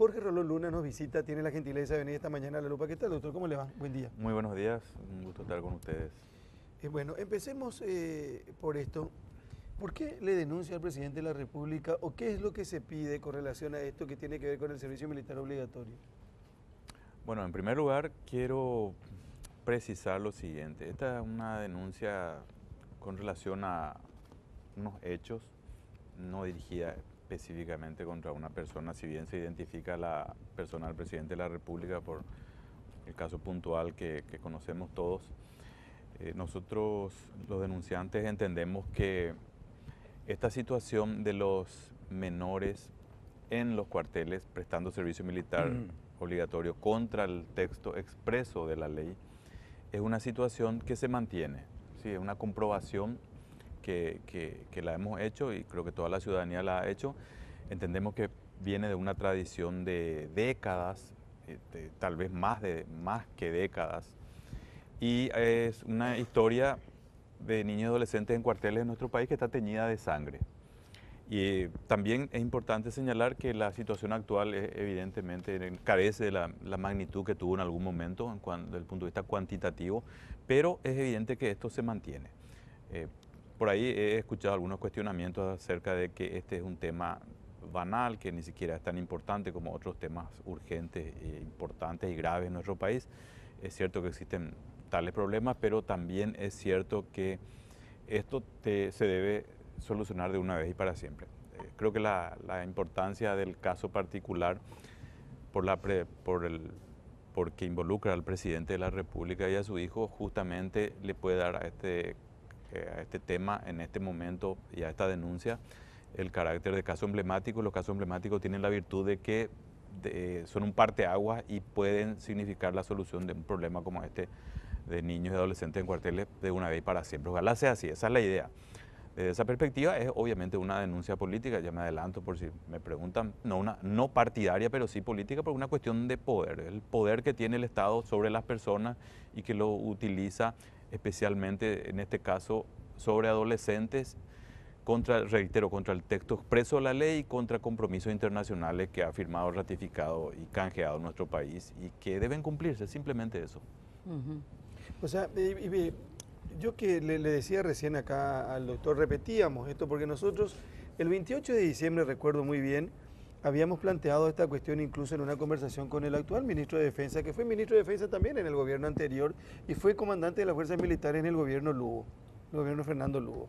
Jorge Rolón Luna nos visita, tiene la gentileza de venir esta mañana a La Lupa. ¿Qué tal, doctor? ¿Cómo le va? Buen día. Muy buenos días, un gusto estar con ustedes. Bueno, empecemos por esto. ¿Por qué le denuncia al presidente de la República o qué es lo que se pide con relación a esto que tiene que ver con el servicio militar obligatorio? Bueno, en primer lugar quiero precisar lo siguiente. Esta es una denuncia con relación a unos hechos, no dirigida específicamente contra una persona, si bien se identifica a la persona del presidente de la República por el caso puntual que conocemos todos. Nosotros, los denunciantes, entendemos que esta situación de los menores en los cuarteles prestando servicio militar obligatorio contra el texto expreso de la ley es una situación que se mantiene, ¿sí? Es una comprobación que la hemos hecho y creo que toda la ciudadanía la ha hecho. Entendemos que viene de una tradición de décadas, tal vez más que décadas, y es una historia de niños y adolescentes en cuarteles en nuestro país que está teñida de sangre. Y también es importante señalar que la situación actual evidentemente carece de la magnitud que tuvo en algún momento desde el punto de vista cuantitativo, pero es evidente que esto se mantiene. Por ahí he escuchado algunos cuestionamientos acerca de que este es un tema banal, que ni siquiera es tan importante como otros temas urgentes, importantes y graves en nuestro país. Es cierto que existen tales problemas, pero también es cierto que esto se debe solucionar de una vez y para siempre. Creo que la importancia del caso particular porque involucra al presidente de la República y a su hijo, justamente le puede dar a este tema en este momento y a esta denuncia el carácter de caso emblemático. Los casos emblemáticos tienen la virtud de que son un parteaguas y pueden significar la solución de un problema como este de niños y adolescentes en cuarteles de una vez y para siempre. Ojalá sea así, esa es la idea. Desde esa perspectiva es obviamente una denuncia política, ya me adelanto por si me preguntan, no partidaria, pero sí política, por una cuestión de poder, el poder que tiene el Estado sobre las personas y que lo utiliza especialmente en este caso sobre adolescentes, reitero, contra el texto expreso de la ley y contra compromisos internacionales que ha firmado, ratificado y canjeado nuestro país y que deben cumplirse, simplemente eso. O sea, yo que le decía recién acá al doctor, repetíamos esto porque nosotros el 28 de diciembre, recuerdo muy bien, habíamos planteado esta cuestión incluso en una conversación con el actual ministro de Defensa, que fue ministro de Defensa también en el gobierno anterior y fue comandante de las fuerzas militares en el gobierno Lugo, el gobierno Fernando Lugo.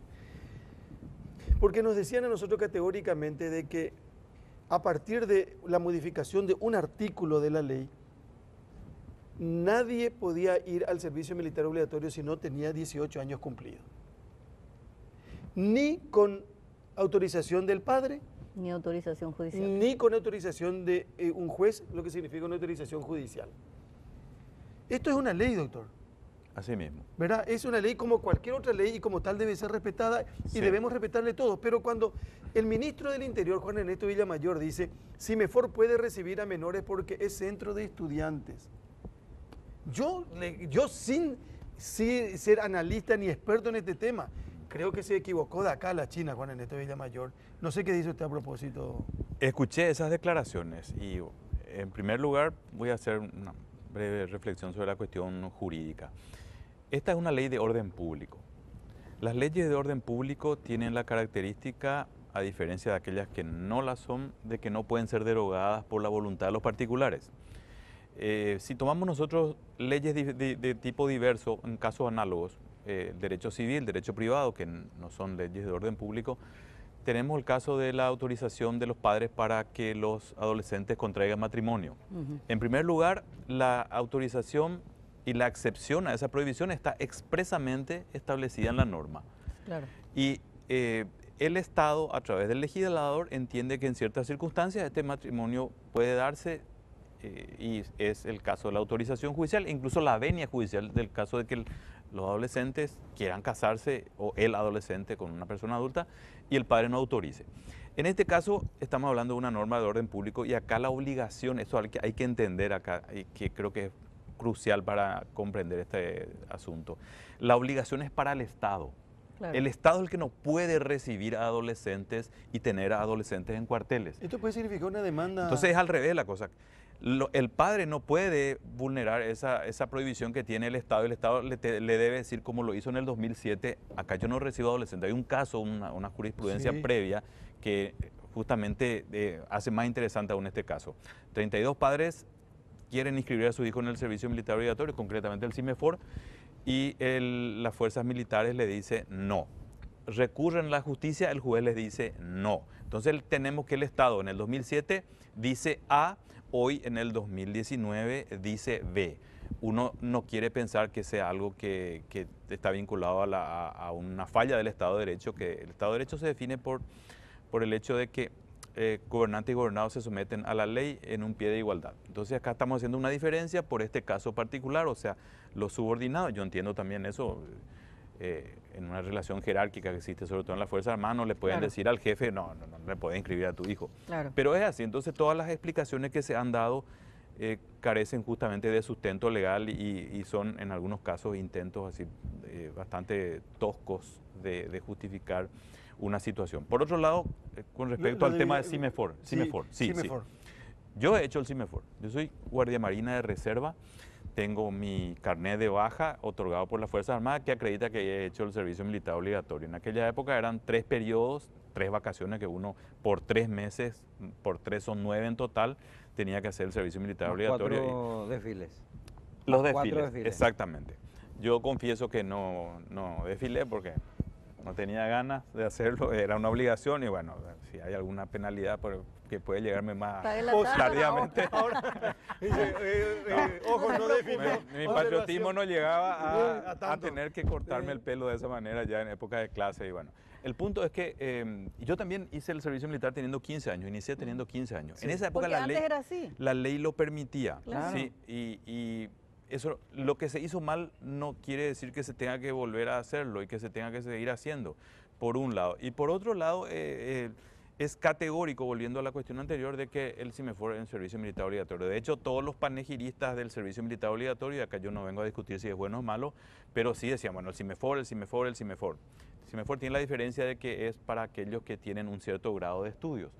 Porque nos decían a nosotros categóricamente de que a partir de la modificación de un artículo de la ley, nadie podía ir al servicio militar obligatorio si no tenía 18 años cumplidos. Ni con autorización del padre, ni autorización judicial, ni con autorización de un juez, lo que significa una autorización judicial. Esto es una ley, doctor. Así mismo. ¿Verdad? Es una ley como cualquier otra ley y como tal debe ser respetada y debemos respetarle todos. Pero cuando el ministro del Interior, Juan Ernesto Villamayor, dice, CIMEFOR puede recibir a menores porque es centro de estudiantes. Yo sin ser analista ni experto en este tema, creo que se equivocó de acá a la China, Juan Ernesto Villamayor. No sé qué dice usted a propósito. Escuché esas declaraciones y en primer lugar voy a hacer una breve reflexión sobre la cuestión jurídica. Esta es una ley de orden público. Las leyes de orden público tienen la característica, a diferencia de aquellas que no las son, de que no pueden ser derogadas por la voluntad de los particulares. Si tomamos nosotros leyes de tipo diverso, en casos análogos, derecho civil, derecho privado, que no son leyes de orden público, tenemos el caso de la autorización de los padres para que los adolescentes contraigan matrimonio. En primer lugar, la autorización y la excepción a esa prohibición está expresamente establecida en la norma. Claro. Y el Estado, a través del legislador, entiende que en ciertas circunstancias este matrimonio puede darse y es el caso de la autorización judicial, incluso la venia judicial del caso de que los adolescentes quieran casarse o el adolescente con una persona adulta y el padre no autorice. En este caso estamos hablando de una norma de orden público y acá la obligación, eso hay que entender acá y que creo que es crucial para comprender este asunto. La obligación es para el Estado. Claro. El Estado es el que no puede recibir a adolescentes y tener a adolescentes en cuarteles. Esto puede significar una demanda. Entonces es al revés la cosa. El padre no puede vulnerar esa prohibición que tiene el Estado. El Estado le debe decir, como lo hizo en el 2007, acá yo no recibo adolescentes. Hay un caso, una jurisprudencia Sí. previa que justamente hace más interesante aún este caso. 32 padres quieren inscribir a su hijo en el servicio militar obligatorio, concretamente el CIMEFOR, y las fuerzas militares le dicen no. Recurren a la justicia, el juez les dice no. Entonces tenemos que el Estado en el 2007 dice A, hoy en el 2019 dice B. Uno no quiere pensar que sea algo que está vinculado a una falla del Estado de Derecho, que el Estado de Derecho se define por el hecho de que gobernantes y gobernados se someten a la ley en un pie de igualdad. Entonces acá estamos haciendo una diferencia por este caso particular, o sea, los subordinados, yo entiendo también eso, en una relación jerárquica que existe sobre todo en las Fuerzas Armadas, no le pueden Claro. decir al jefe, no le puede inscribir a tu hijo. Claro. Pero es así, entonces todas las explicaciones que se han dado carecen justamente de sustento legal y son en algunos casos intentos así bastante toscos de justificar una situación. Por otro lado, con respecto al tema de CIMEFOR, sí. Yo he hecho el CIMEFOR. Yo soy guardia marina de reserva. Tengo mi carnet de baja otorgado por las Fuerzas Armadas que acredita que he hecho el servicio militar obligatorio. En aquella época eran 3 periodos, 3 vacaciones que uno por 3 meses, por 3 son 9 en total, tenía que hacer el servicio militar obligatorio. 4 desfiles. Los 4 desfiles, desfiles. exactamente. Yo confieso que no desfilé porque no tenía ganas de hacerlo, era una obligación y bueno, si hay alguna penalidad que puede llegarme más Pague la tasa. tardíamente. Ahora, dice, ojo, no definió. Mi patriotismo no llegaba A a tanto. tener que cortarme el pelo de esa manera ya en época de clase y bueno. El punto es que yo también hice el servicio militar teniendo 15 años, inicié teniendo 15 años. En esa época Porque antes era así. la ley lo permitía. Claro. ¿sí? Y eso, lo que se hizo mal no quiere decir que se tenga que volver a hacerlo y que se tenga que seguir haciendo, por un lado. Y por otro lado, es categórico, volviendo a la cuestión anterior, de que el CIMEFOR es un servicio militar obligatorio. De hecho, todos los panegiristas del servicio militar obligatorio, y acá yo no vengo a discutir si es bueno o malo, pero sí decían, bueno, el CIMEFOR. El CIMEFOR tiene la diferencia de que es para aquellos que tienen un cierto grado de estudios.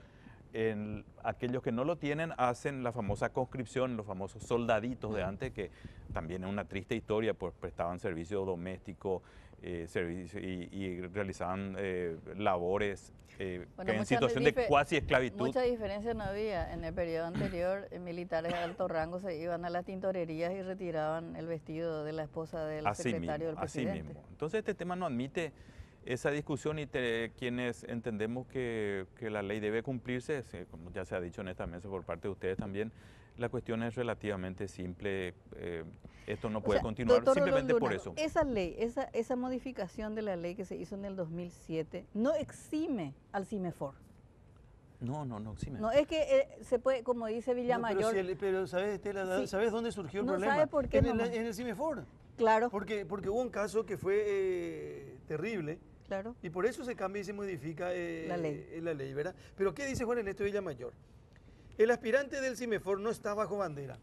Aquellos que no lo tienen hacen la famosa conscripción, los famosos soldaditos de antes, que también es una triste historia, pues prestaban servicio doméstico y realizaban labores Bueno, en situación de cuasi esclavitud. Mucha diferencia no había. En el periodo anterior, militares de alto rango se iban a las tintorerías y retiraban el vestido de la esposa del secretario del Así presidente. mismo. Entonces este tema no admite esa discusión y quienes entendemos que la ley debe cumplirse, como ya se ha dicho en esta mesa por parte de ustedes también, la cuestión es relativamente simple. Esto no puede continuar Doctor simplemente Rolón por Luna, eso. Esa ley, esa modificación de la ley que se hizo en el 2007, no exime al CIMEFOR. No, sí me... No es que se puede, como dice Villamayor, Pero ¿sabes, Estela, Sí. ¿sabes dónde surgió el No problema? sabe por qué en nomás. el CIMEFOR. claro, Porque hubo un caso que fue terrible claro, y por eso se cambia y se modifica La ley. la ley, ¿verdad? Pero ¿qué dice Juan Ernesto Villamayor? El aspirante del CIMEFOR no está bajo bandera.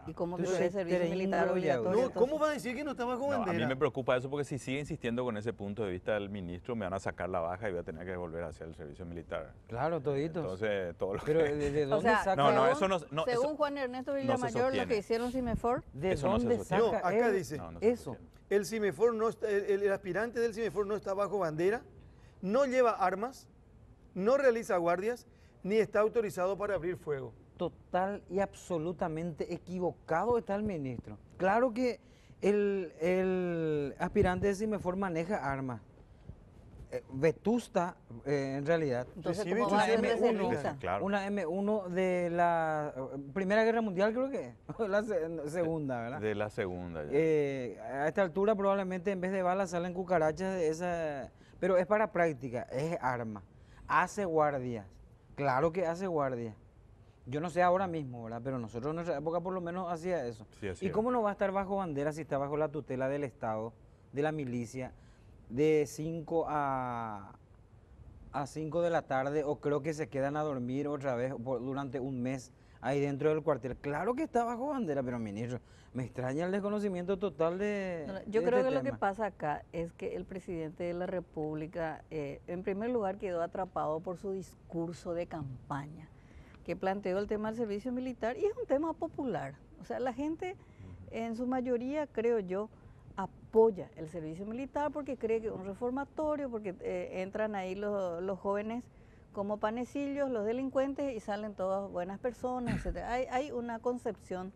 ¿y cómo Tú puede eres servicio militar enrollado. obligatorio? No, entonces? ¿cómo va a decir que no está bajo No, a bandera? mí me preocupa eso porque si sigue insistiendo con ese punto de vista del ministro, me van a sacar la baja y voy a tener que volver a hacer el servicio militar. Claro, toditos. Entonces, todo lo Pero que... ¿de O dónde sea, saca? No, según, eso no, según eso Juan Ernesto no se Villamayor, lo sostiene. que hicieron CIMEFOR, ¿De eso no se dónde sostiene. saca No, acá él dice, no se eso? sostiene. el CIMEFOR no está, el aspirante del CIMEFOR no está bajo bandera, no lleva armas, no realiza guardias, ni está autorizado para abrir fuego. Total y absolutamente equivocado está el ministro. Claro que el aspirante de CIMEFOR maneja armas. Vetusta, en realidad. entonces Recibe ¿cómo va a ser instrucciones reservista? Claro. Una M1 de la Primera Guerra Mundial, creo que es. La segunda, ¿verdad? De la segunda ya. A esta altura probablemente en vez de balas salen cucarachas de esa, pero es para práctica, es arma. Hace guardias, claro que hace guardias. Yo no sé ahora mismo, ¿verdad? Pero nosotros en nuestra época por lo menos hacía eso. Sí, así ¿Y es. cómo no va a estar bajo bandera si está bajo la tutela del Estado, de la milicia, de 5 a 5 de la tarde, o creo que se quedan a dormir otra vez durante un mes ahí dentro del cuartel. Claro que está bajo bandera, pero ministro, me extraña el desconocimiento total de Yo de creo este que lo que tema. pasa acá es que el presidente de la República, en primer lugar, quedó atrapado por su discurso de campaña, que planteó el tema del servicio militar y es un tema popular. O sea, la gente, en su mayoría, creo yo, apoya el servicio militar porque cree que es un reformatorio, porque entran ahí los jóvenes como panecillos, los delincuentes, y salen todas buenas personas, etc. Hay una concepción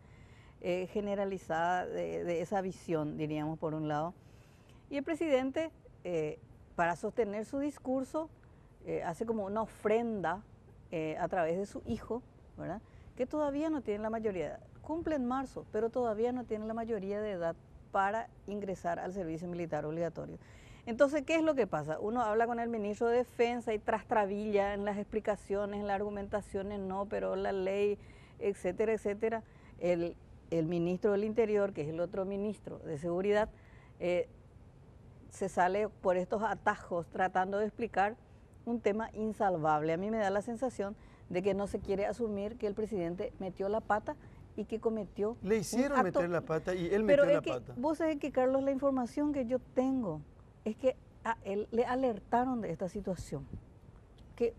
generalizada de esa visión, diríamos, por un lado. Y el presidente, para sostener su discurso, hace como una ofrenda a través de su hijo, ¿verdad?, que todavía no tiene la mayoría de edad. Cumple en marzo, pero todavía no tiene la mayoría de edad para ingresar al servicio militar obligatorio. Entonces, ¿qué es lo que pasa? Uno habla con el ministro de Defensa y trastrabilla en las explicaciones, en las argumentaciones, no, pero la ley, etcétera, etcétera. El ministro del Interior, que es el otro ministro de Seguridad, se sale por estos atajos tratando de explicar un tema insalvable. A mí me da la sensación de que no se quiere asumir que el presidente metió la pata y que cometió Le hicieron un acto. meter la pata y él Pero metió la es que, pata. vos sabés que, Carlos, la información que yo tengo es que a él le alertaron de esta situación, que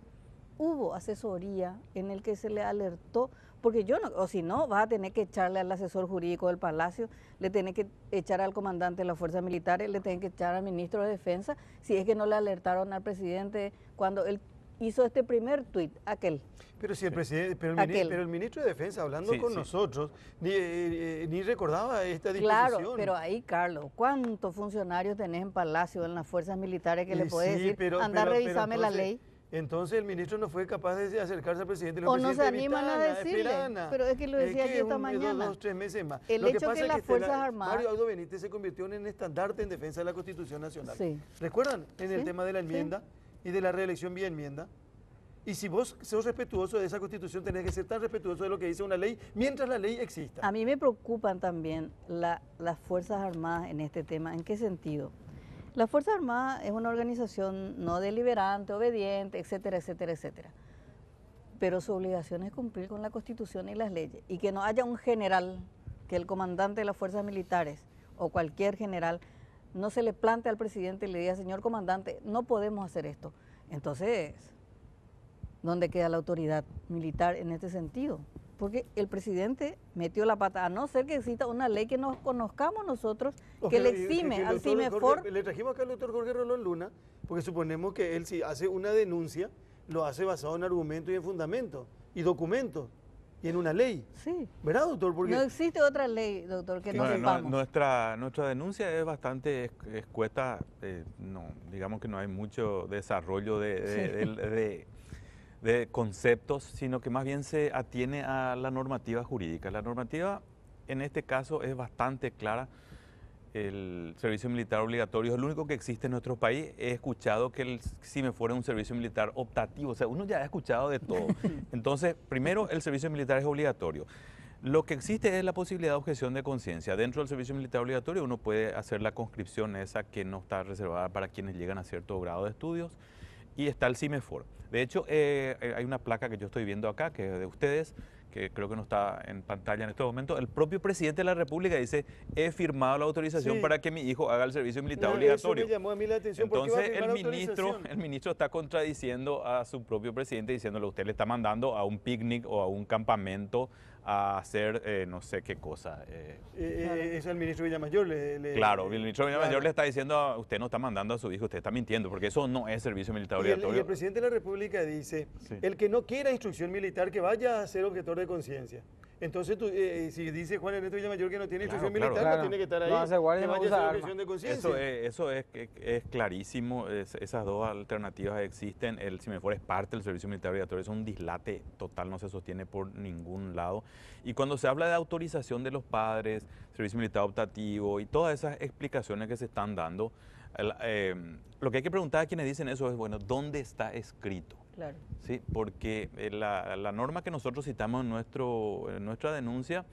hubo asesoría en el que se le alertó, porque yo no, o si no, vas a tener que echarle al asesor jurídico del Palacio, le tenés que echar al comandante de las fuerzas militares, le tenés que echar al ministro de Defensa, si es que no le alertaron al presidente cuando él hizo este primer tuit, aquel. Pero si el presidente, pero el ministro de Defensa, hablando con nosotros, ni recordaba esta disposición. Claro, pero ahí, Carlos, ¿cuántos funcionarios tenés en Palacio, en las fuerzas militares, que le podés decir, anda, revisame la ley? Entonces el ministro no fue capaz de acercarse al presidente. O no se animan a decirle, pero es que lo decía yo esta mañana. 2, 3 meses más. El hecho que las Fuerzas Armadas... Mario Aldo Benítez se convirtió en estandarte en defensa de la Constitución Nacional. Sí. ¿Recuerdan? En el tema de la enmienda y de la reelección vía enmienda. Y si vos sos respetuoso de esa Constitución, tenés que ser tan respetuoso de lo que dice una ley mientras la ley exista. A mí me preocupan también las Fuerzas Armadas en este tema. ¿En qué sentido? La Fuerza Armada es una organización no deliberante, obediente, etcétera, etcétera, etcétera. Pero su obligación es cumplir con la Constitución y las leyes. Y que no haya un general, que el comandante de las fuerzas militares o cualquier general no se le plante al presidente y le diga, señor comandante, no podemos hacer esto. Entonces, ¿dónde queda la autoridad militar en este sentido? Porque el presidente metió la pata, a no ser que exista una ley que nos conozcamos nosotros, que le exime al CIMEFOR. Le trajimos acá al doctor Jorge Rolón Luna, porque suponemos que él, si hace una denuncia, lo hace basado en argumentos y en fundamentos, y documentos, y en una ley. Sí. ¿Verdad, doctor? Porque no existe otra ley, doctor, que no sepamos. Nuestra denuncia es bastante escueta, digamos que no hay mucho desarrollo de conceptos, sino que más bien se atiene a la normativa jurídica. La normativa en este caso es bastante clara. El servicio militar obligatorio es el único que existe en nuestro país. He escuchado que si me fuera un servicio militar optativo, o sea, uno ya ha escuchado de todo. Entonces, primero, el servicio militar es obligatorio. Lo que existe es la posibilidad de objeción de conciencia. Dentro del servicio militar obligatorio uno puede hacer la conscripción esa que no está reservada para quienes llegan a cierto grado de estudios, y está el CIMEFOR. De hecho, hay una placa que yo estoy viendo acá, que es de ustedes, que creo que no está en pantalla en este momento. El propio presidente de la República dice, he firmado la autorización para que mi hijo haga el servicio militar obligatorio. Eso me llamó a mí la atención. Entonces el ministro está contradiciendo a su propio presidente, diciéndole, usted le está mandando a un picnic o a un campamento a hacer no sé qué cosa. Es el ministro Villamayor. Claro, el ministro Villamayor le está diciendo, usted no está mandando a su hijo, usted está mintiendo, porque eso no es servicio militar obligatorio. Y el presidente de la República dice, el que no quiera instrucción militar, que vaya a ser objetor de conciencia. Entonces, si dice Juan Ernesto Villamayor que no tiene instrucción militar, no tiene que estar ahí, no hace guardia, que no vaya usa a hacer arma. objeción de conciencia. Eso es clarísimo, esas dos alternativas existen. El CIMEFOR es parte del servicio militar obligatorio, es un dislate total, no se sostiene por ningún lado. Y cuando se habla de autorización de los padres, servicio militar optativo y todas esas explicaciones que se están dando, lo que hay que preguntar a quienes dicen eso es, bueno, ¿dónde está escrito? Claro. ¿Sí? Porque la norma que nosotros citamos en nuestra denuncia,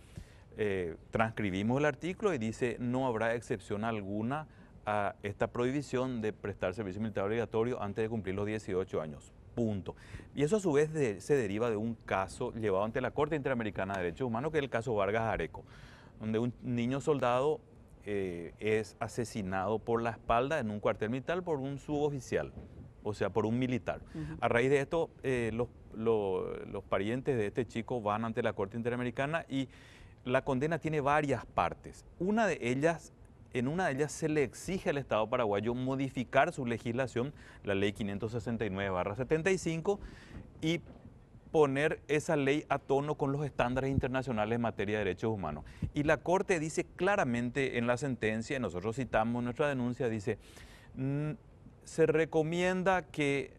transcribimos el artículo y dice no habrá excepción alguna a esta prohibición de prestar servicio militar obligatorio antes de cumplir los 18 años. Punto. Y eso a su vez se deriva de un caso llevado ante la Corte Interamericana de Derechos Humanos, que es el caso Vargas Areco, donde un niño soldado es asesinado por la espalda en un cuartel militar por un suboficial, o sea, por un militar. A raíz de esto, los parientes de este chico van ante la Corte Interamericana y la condena tiene varias partes. En una de ellas se le exige al Estado paraguayo modificar su legislación, la ley 569/75, y poner esa ley a tono con los estándares internacionales en materia de derechos humanos. Y la Corte dice claramente en la sentencia, nosotros citamos nuestra denuncia, dice, se recomienda que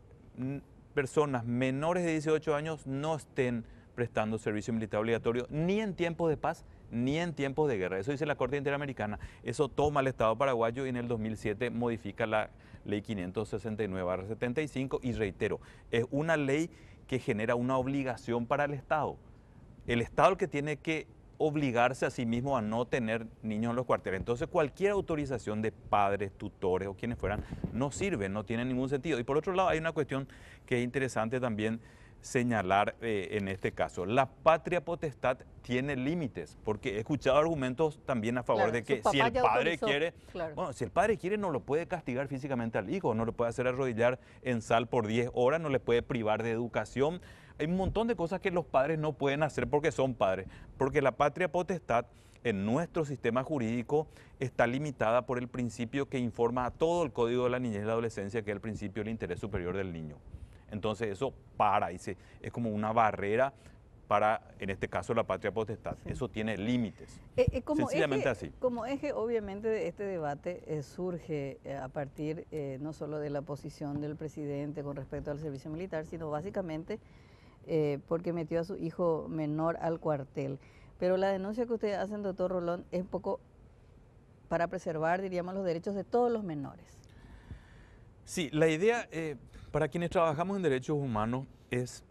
personas menores de 18 años no estén prestando servicio militar obligatorio ni en tiempos de paz ni en tiempos de guerra. Eso dice la Corte Interamericana. Eso toma el Estado paraguayo y en el 2007 modifica la ley 569/75 y reitero, es una ley que genera una obligación para el Estado. El Estado es el que tiene que obligarse a sí mismo a no tener niños en los cuarteles. Entonces cualquier autorización de padres, tutores o quienes fueran no sirve, no tiene ningún sentido. Y por otro lado hay una cuestión que es interesante también señalar en este caso. La patria potestad tiene límites, porque he escuchado argumentos también a favor de que si el padre quiere, bueno, si el padre quiere no lo puede castigar físicamente al hijo, no le puede hacer arrodillar en sal por 10 horas, no le puede privar de educación. Hay un montón de cosas que los padres no pueden hacer porque son padres, porque la patria potestad en nuestro sistema jurídico está limitada por el principio que informa a todo el Código de la Niñez y la Adolescencia, que es el principio del interés superior del niño. Entonces eso es como una barrera para, en este caso, la patria potestad. Sí. Eso tiene límites, sencillamente así. Como eje, obviamente, de este debate surge a partir no solo de la posición del presidente con respecto al servicio militar, sino básicamente porque metió a su hijo menor al cuartel. Pero la denuncia que ustedes hacen, doctor Rolón, es un poco para preservar, diríamos, los derechos de todos los menores. Sí, la idea, para quienes trabajamos en derechos humanos, es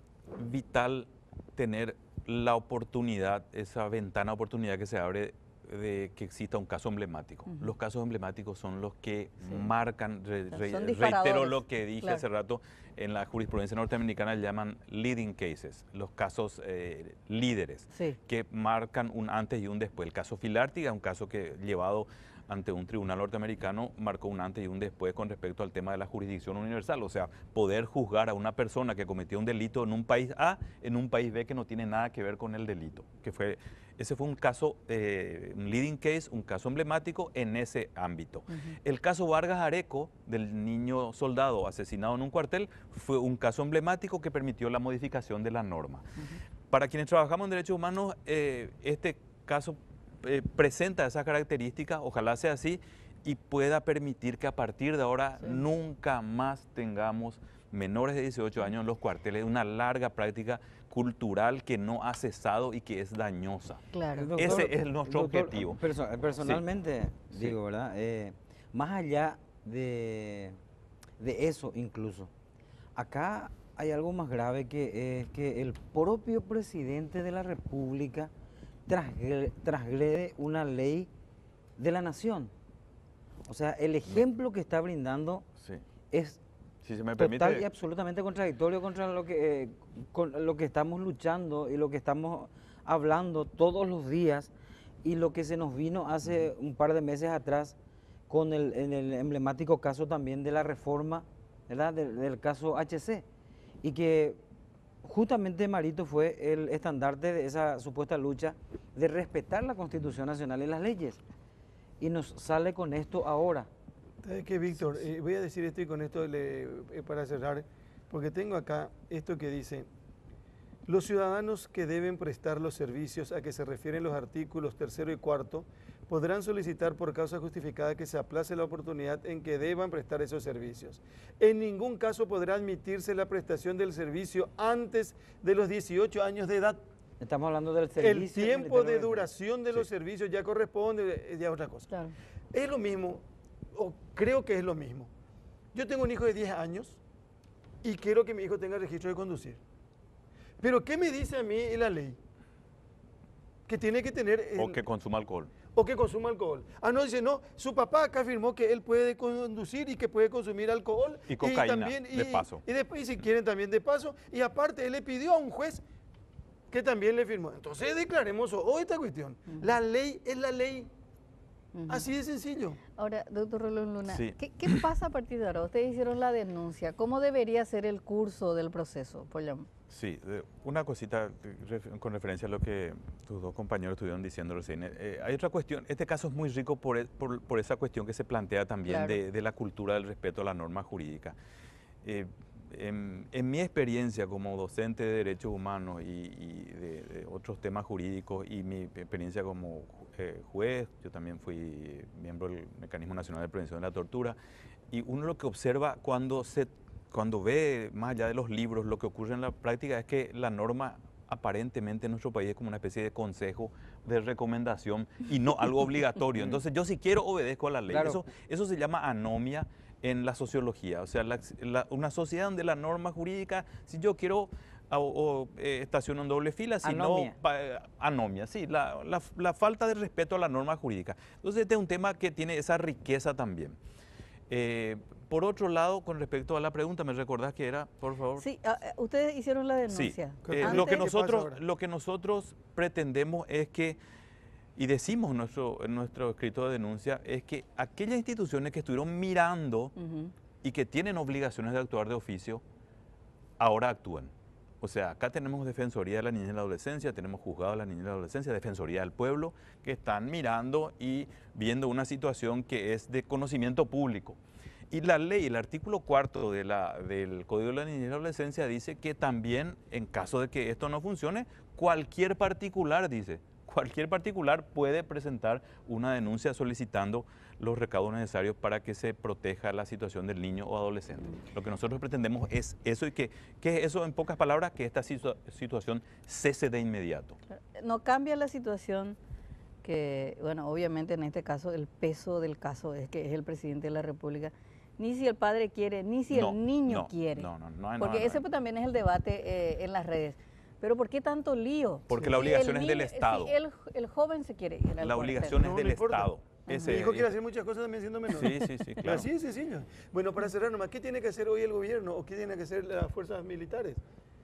vital tener la oportunidad, esa ventana de oportunidad que se abre de que exista un caso emblemático. Los casos emblemáticos son los que marcan, reitero lo que dije hace rato, en la jurisprudencia norteamericana le llaman leading cases, los casos líderes, que marcan un antes y un después. El caso Filártiga, un caso que llevado ante un tribunal norteamericano, marcó un antes y un después con respecto al tema de la jurisdicción universal, o sea, poder juzgar a una persona que cometió un delito en un país A, en un país B que no tiene nada que ver con el delito. Ese fue un caso, un leading case, un caso emblemático en ese ámbito. El caso Vargas Areco, del niño soldado asesinado en un cuartel, fue un caso emblemático que permitió la modificación de la norma. Para quienes trabajamos en derechos humanos, este caso presenta esas características, ojalá sea así, y pueda permitir que a partir de ahora nunca más tengamos menores de 18 años en los cuarteles, una larga práctica cultural que no ha cesado y que es dañosa. Claro. Doctor, ese es nuestro objetivo. Personalmente, digo, ¿verdad? Más allá de eso incluso, acá hay algo más grave que es que el propio presidente de la República transgrede una ley de la nación. O sea, el ejemplo que está brindando es total y absolutamente contradictorio contra con lo que estamos luchando y lo que estamos hablando todos los días y lo que se nos vino hace un par de meses atrás con el emblemático caso también de la reforma, ¿verdad? Del caso HC, y que justamente Marito fue el estandarte de esa supuesta lucha de respetar la Constitución Nacional y las leyes. Y nos sale con esto ahora. ¿Sabes qué, Víctor? Voy a decir esto y con esto para cerrar, porque tengo acá esto que dice: los ciudadanos que deben prestar los servicios a que se refieren los artículos 3 y 4 podrán solicitar por causa justificada que se aplace la oportunidad en que deban prestar esos servicios. En ningún caso podrá admitirse la prestación del servicio antes de los 18 años de edad. Estamos hablando del servicio. El tiempo de duración de los servicios ya corresponde a otra cosa. Claro. Es lo mismo, o creo que es lo mismo. Yo tengo un hijo de 10 años y quiero que mi hijo tenga registro de conducir. Pero ¿qué me dice a mí la ley? Que tiene que tener... o que consuma alcohol. o que consuma alcohol. Ah, no, dice, no, su papá acá afirmó que él puede conducir y que puede consumir alcohol. Y cocaína, también, de paso. Y después, si quieren, también de paso. Y aparte, él le pidió a un juez que también le firmó. Entonces declaremos hoy esta cuestión. La ley es la ley. Así de sencillo. Ahora, doctor Rolón Luna, Sí. ¿qué pasa a partir de ahora? Ustedes hicieron la denuncia. ¿Cómo debería ser el curso del proceso? Sí, una cosita con referencia a lo que tus dos compañeros estuvieron diciendo recién. Hay otra cuestión, este caso es muy rico por esa cuestión que se plantea también Claro. de la cultura del respeto a la norma jurídica. En mi experiencia como docente de derechos humanos y de otros temas jurídicos y mi experiencia como juez, yo también fui miembro del Mecanismo Nacional de Prevención de la Tortura, y uno lo que observa cuando ve más allá de los libros, lo que ocurre en la práctica es que la norma aparentemente en nuestro país es como una especie de consejo, de recomendación y no algo obligatorio. Entonces yo si quiero obedezco a la ley. Claro. Eso se llama anomia en la sociología. O sea, una sociedad donde la norma jurídica, si yo quiero estaciono en doble fila, si Anomia. no, anomia, sí, la falta de respeto a la norma jurídica. Entonces este es un tema que tiene esa riqueza también. Por otro lado, con respecto a la pregunta, ¿me recordás que era, por favor? Sí, ustedes hicieron la denuncia. Sí, Antes- lo ¿Qué pasa ahora? que nosotros pretendemos es que, y decimos en nuestro escrito de denuncia, es que aquellas instituciones que estuvieron mirando Ujú. y que tienen obligaciones de actuar de oficio, ahora actúan. O sea, acá tenemos Defensoría de la Niñez y la Adolescencia, tenemos Juzgado de la Niñez y la Adolescencia, Defensoría del Pueblo, que están mirando y viendo una situación que es de conocimiento público. Y la ley, el artículo 4 del Código de la Niñez y la Adolescencia dice que también, en caso de que esto no funcione, cualquier particular puede presentar una denuncia solicitando los recaudos necesarios para que se proteja la situación del niño o adolescente. Lo que nosotros pretendemos es eso y ¿qué es eso en pocas palabras? Que esta situación cese de inmediato. No cambia la situación que, bueno, obviamente en este caso el peso del caso es que es el presidente de la República, ni si el padre quiere, ni si el niño quiere. Porque ese pues también es el debate en las redes. Pero ¿por qué tanto lío? Porque la obligación es del Estado. Si el joven se quiere ir al La cuartel. obligación es No, del no importa. Estado. Mi Ese- hijo quiere hacer muchas cosas también siendo menor. Sí, claro. Así de sencillo. Bueno, para cerrar nomás, ¿qué tiene que hacer hoy el gobierno o qué tienen que hacer las fuerzas militares?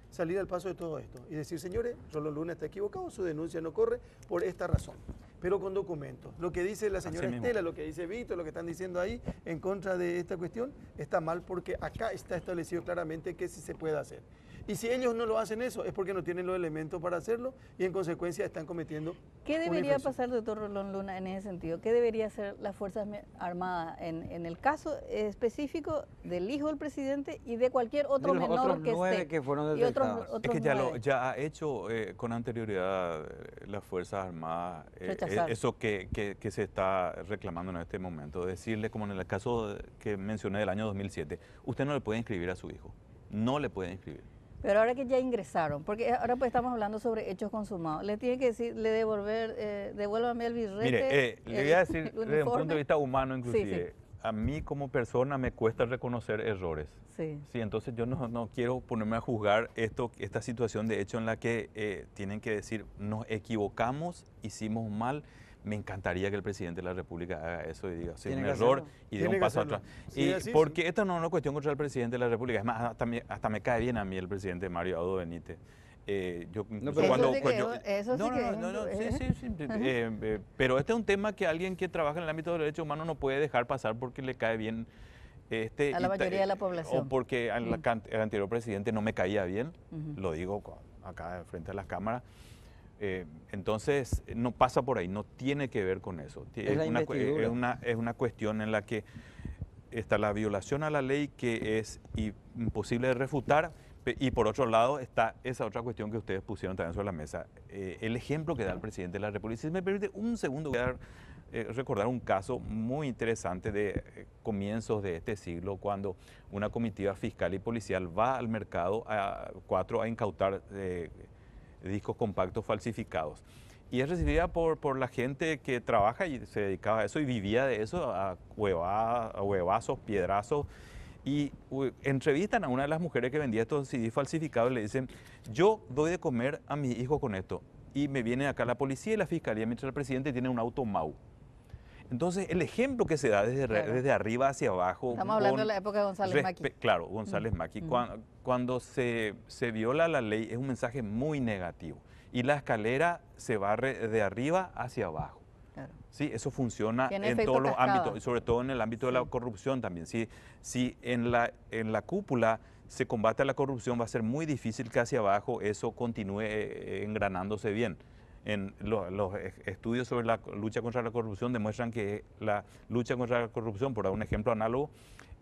Salir al paso de todo esto y decir, señores, Rolón Luna está equivocado, su denuncia no corre por esta razón, pero con documentos. Lo que dice la señora Así mismo. Estela, lo que dice Víctor, lo que están diciendo ahí en contra de esta cuestión, está mal porque acá está establecido claramente que sí se puede hacer. Y si ellos no lo hacen eso, es porque no tienen los elementos para hacerlo y en consecuencia están cometiendo ¿Qué una debería infracción. pasar, doctor Rolón Luna, en ese sentido? ¿Qué debería hacer las Fuerzas Armadas en el caso específico del hijo del presidente y de cualquier otro De los menor otros que 9 esté? que fueron Y otros detectados. Es que ya, 9. ya ha hecho con anterioridad las Fuerzas Armadas Rechazar. eso que se está reclamando en este momento. Decirle, como en el caso que mencioné del año 2007, usted no le puede inscribir a su hijo. No le puede inscribir. Pero ahora que ya ingresaron, porque ahora pues estamos hablando sobre hechos consumados, le tiene que decir, devuélvame el birrete. Mire, le voy a decir el desde un uniforme. punto de vista humano inclusive, Sí. a mí como persona me cuesta reconocer errores. Sí. Sí, entonces yo no quiero ponerme a juzgar esta situación de hecho en la que tienen que decir, nos equivocamos, hicimos mal. Me encantaría que el presidente de la República haga eso y diga, sí, Tiene un que error hacerlo. y dé Tiene un que paso hacerlo. atrás. Sí, Y así, porque sí. esta no es una cuestión contra el presidente de la República, es más, hasta me cae bien a mí el presidente Mario Abdo Benítez. Yo incluso pero cuando, eso sí cuando- que- eso sí no, que no, es no, no, un- sí, pero este es un tema que alguien que trabaja en el ámbito de los derechos humanos no puede dejar pasar porque le cae bien A la mayoría de la población. o porque el anterior presidente no me caía bien, Ujú. lo digo acá frente a las cámaras. Entonces no pasa por ahí, no tiene que ver con eso. Es la investidura. Es una cuestión en la que está la violación a la ley que es imposible de refutar. Y por otro lado está esa otra cuestión que ustedes pusieron también sobre la mesa, el ejemplo que da el presidente de la República. Si me permite un segundo, voy a recordar un caso muy interesante de comienzos de este siglo, cuando una comitiva fiscal y policial va al mercado 4 a incautar discos compactos falsificados. Y es recibida por la gente que trabaja y se dedicaba a eso y vivía de eso, a huevazos, piedrazos. Y entrevistan a una de las mujeres que vendía estos CD falsificados y le dicen, yo doy de comer a mis hijos con esto. y me viene acá la policía y la fiscalía mientras el presidente tiene un auto Mau. Entonces, el ejemplo que se da desde arriba hacia abajo... Estamos hablando de la época de González Maqui. Claro, González Maqui. Cuando se viola la ley es un mensaje muy negativo. Y la escalera se barre de arriba hacia abajo. Claro. Sí, eso funciona Tiene en efecto todos los cascada. ámbitos, y sobre todo en el ámbito de la corrupción también. Si en la cúpula se combate la corrupción, va a ser muy difícil que hacia abajo eso continúe engranándose bien. Los estudios sobre la lucha contra la corrupción demuestran que la lucha contra la corrupción, por dar un ejemplo análogo,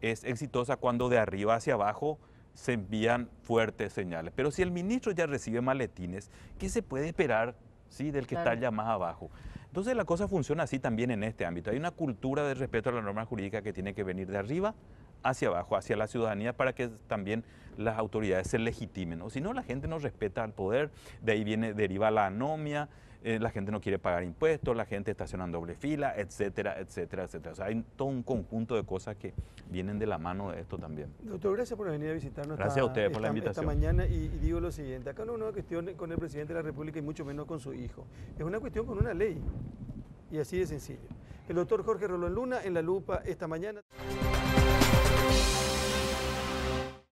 es exitosa cuando de arriba hacia abajo se envían fuertes señales. Pero si el ministro ya recibe maletines, ¿qué se puede esperar, sí, del que está ya más abajo? Entonces la cosa funciona así también en este ámbito. Hay una cultura de respeto a la norma jurídica que tiene que venir de arriba hacia abajo, hacia la ciudadanía, para que también las autoridades se legitimen. O si no, la gente no respeta al poder, de ahí deriva la anomia, la gente no quiere pagar impuestos, la gente estaciona en doble fila, etcétera, etcétera, etcétera. O sea, hay todo un conjunto de cosas que vienen de la mano de esto también. Doctor, gracias por venir a visitarnos. Gracias a ustedes por la invitación. Esta mañana, y digo lo siguiente, acá no es una cuestión con el presidente de la República y mucho menos con su hijo. Es una cuestión con una ley. Y así de sencillo. El doctor Jorge Rolón Luna en La Lupa esta mañana.